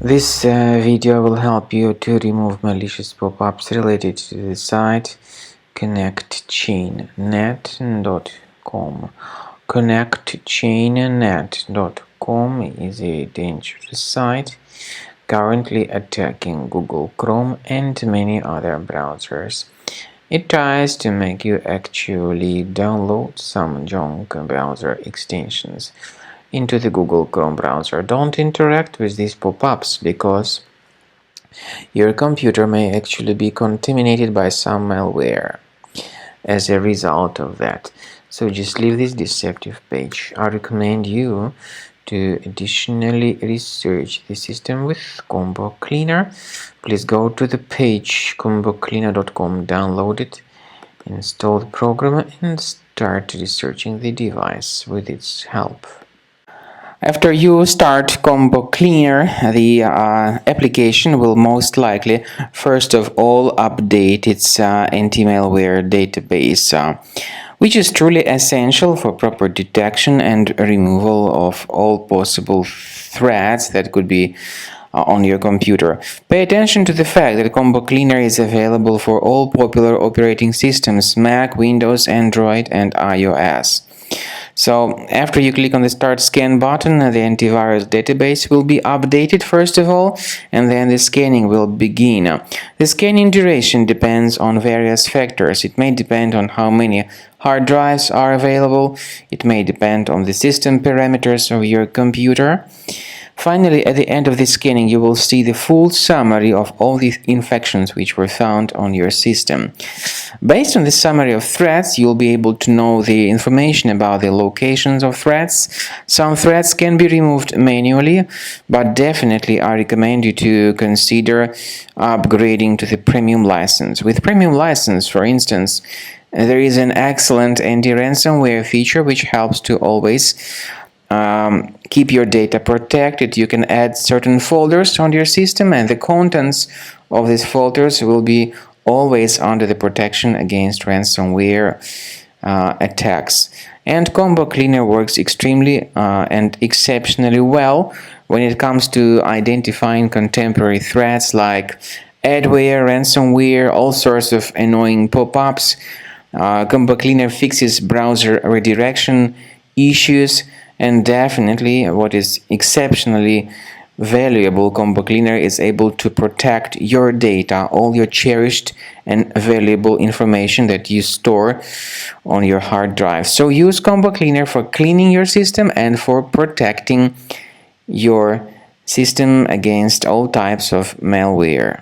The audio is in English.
This video will help you to remove malicious pop-ups related to the site connectchainnet.com. Connectchainnet.com is a dangerous site currently attacking Google Chrome and many other browsers. It tries to make you actually download some junk browser extensions into the Google Chrome browser. Don't interact with these pop-ups because your computer may actually be contaminated by some malware as a result of that. So just leave this deceptive page. I recommend you to additionally research the system with Combo Cleaner. Please go to the page combocleaner.com, download it, install the program, and start researching the device with its help. After you start Combo Cleaner, the application will most likely first of all update its anti-malware database, which is truly essential for proper detection and removal of all possible threats that could be on your computer. Pay attention to the fact that Combo Cleaner is available for all popular operating systems: Mac, Windows, Android, and iOS. So after you click on the Start Scan button, the antivirus database will be updated first of all, and then the scanning will begin. The scanning duration depends on various factors. It may depend on how many hard drives are available. It may depend on the system parameters of your computer. Finally, at the end of the scanning, you will see the full summary of all the infections which were found on your system. Based on the summary of threats, you'll be able to know the information about the locations of threats. Some threats can be removed manually, but definitely I recommend you to consider upgrading to the premium license. With premium license, for instance, there is an excellent anti-ransomware feature which helps to always keep your data protected. You can add certain folders on your system, and the contents of these folders will be always under the protection against ransomware attacks. And Combo Cleaner works extremely and exceptionally well when it comes to identifying contemporary threats like adware, ransomware, all sorts of annoying pop-ups. Combo Cleaner fixes browser redirection issues. And definitely, what is exceptionally valuable, Combo Cleaner is able to protect your data, all your cherished and valuable information that you store on your hard drive. So use Combo Cleaner for cleaning your system and for protecting your system against all types of malware.